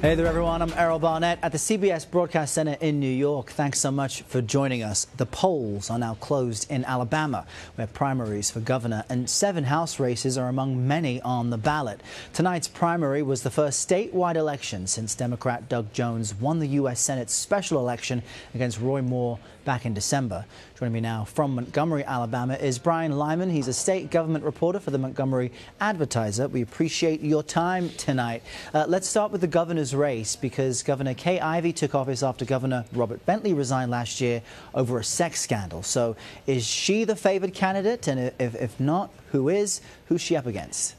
Hey there, everyone. I'm Errol Barnett at the CBS Broadcast Center in New York. Thanks so much for joining us. The polls are now closed in Alabama, where primaries for governor and 7 House races are among many on the ballot. Tonight's primary was the first statewide election since Democrat Doug Jones won the U.S. Senate special election against Roy Moore back in December. Joining me now from Montgomery, Alabama, is Brian Lyman. He's a state government reporter for the Montgomery Advertiser. We appreciate your time tonight. Let's start with the governor's race, because Governor Kay Ivey took office after Governor Robert Bentley resigned last year over a sex scandal. So is she the favored candidate? And if not, who is? Who's she up against?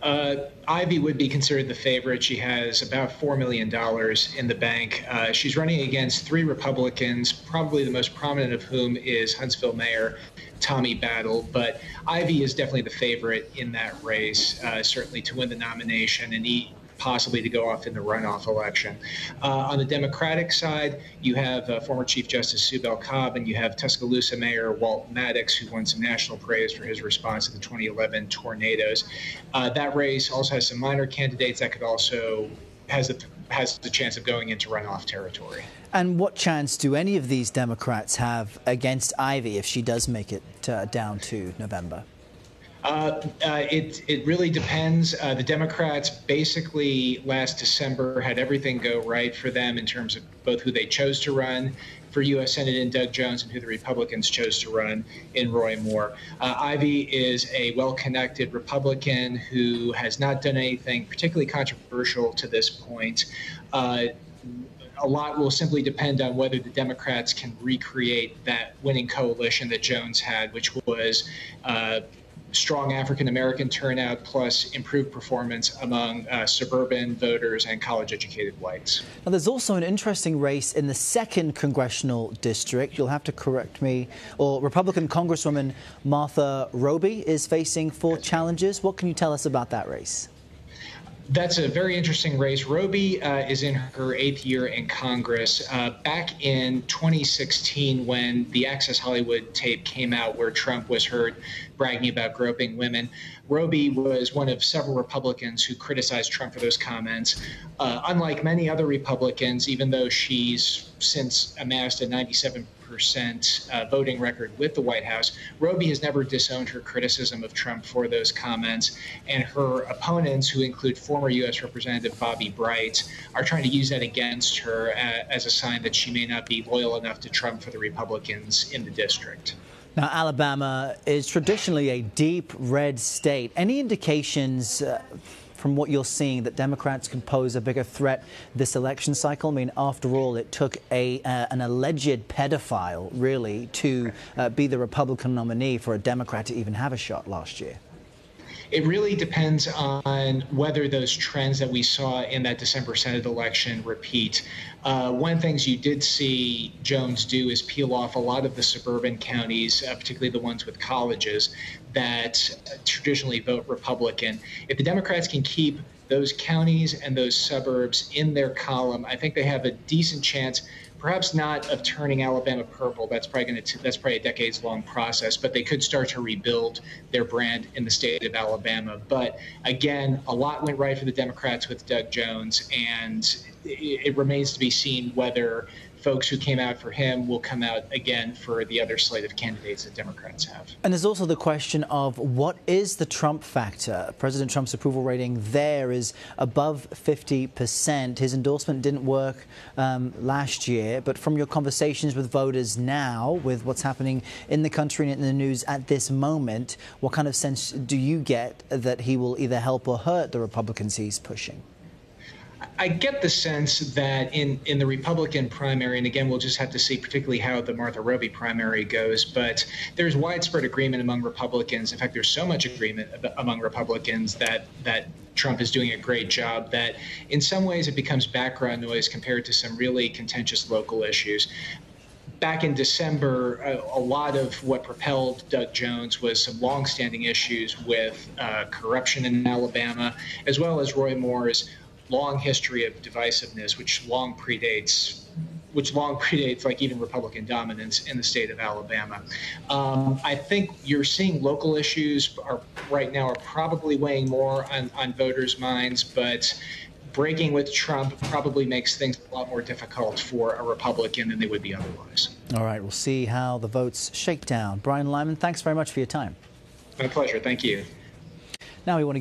Ivey would be considered the favorite. She has about $4 million in the bank. She's running against 3 Republicans, probably the most prominent of whom is Huntsville Mayor Tommy Battle. But Ivey is definitely the favorite in that race, certainly to win the nomination and possibly to go off in the runoff election. On the Democratic side, you have former Chief Justice Sue Bell Cobb, and you have Tuscaloosa Mayor Walt Maddox, who won some national praise for his response to the 2011 tornadoes. That race also has some minor candidates that could also has the chance of going into runoff territory. And what chance do any of these Democrats have against Ivey if she does make it down to November? It really depends. The Democrats basically last December had everything go right for them in terms of both who they chose to run for U.S. Senate in Doug Jones and who the Republicans chose to run in Roy Moore. Ivey is a well-connected Republican who has not done anything particularly controversial to this point. A lot will simply depend on whether the Democrats can recreate that winning coalition that Jones had, which was strong African-American turnout plus improved performance among suburban voters and college-educated whites. Now, there's also an interesting race in the 2nd congressional district. You'll have to correct me. Or Republican Congresswoman Martha Roby is facing 4 challenges. What can you tell us about that race? That's a very interesting race. Roby is in her 8th year in Congress. Back in 2016, when the Access Hollywood tape came out where Trump was heard bragging about groping women, Roby was one of several Republicans who criticized Trump for those comments. Unlike many other Republicans, even though she's since amassed a 97% voting record with the White House, Roby has never disowned her criticism of Trump for those comments, and her opponents, who include former U.S. Representative Bobby Bright, are trying to use that against her as a sign that she may not be loyal enough to Trump for the Republicans in the district. Now, Alabama is traditionally a deep red state. Any indications from what you're seeing that Democrats can pose a bigger threat this election cycle? I mean, after all, it took an alleged pedophile, really, to be the Republican nominee for a Democrat to even have a shot last year. It really depends on whether those trends that we saw in that December Senate election repeat. One of the things you did see Jones do is peel off a lot of the suburban counties, particularly the ones with colleges, that traditionally vote Republican. If the Democrats can keep those counties and those suburbs in their column, I think they have a decent chance, perhaps not of turning Alabama purple. That's probably a decades-long process, but they could start to rebuild their brand in the state of Alabama. But again, a lot went right for the Democrats with Doug Jones, and it remains to be seen whether folks who came out for him will come out again for the other slate of candidates that Democrats have. And there's also the question of what is the Trump factor? President Trump's approval rating there is above 50%. His endorsement didn't work last year, but from your conversations with voters now, with what's happening in the country and in the news at this moment, what kind of sense do you get that he will either help or hurt the Republicans he's pushing? I get the sense that in the Republican primary, and again, we'll just have to see particularly how the Martha Roby primary goes, but there's widespread agreement among Republicans. In fact, there's so much agreement among Republicans that Trump is doing a great job that in some ways it becomes background noise compared to some really contentious local issues. Back in December, a lot of what propelled Doug Jones was some longstanding issues with corruption in Alabama, as well as Roy Moore's long history of divisiveness, which long predates like even Republican dominance in the state of Alabama. I think you're seeing local issues right now are probably weighing more on voters' minds, but breaking with Trump probably makes things a lot more difficult for a Republican than they would be otherwise. All right, we'll see how the votes shake down. Brian Lyman, thanks very much for your time. My pleasure. Thank you. Now we want to get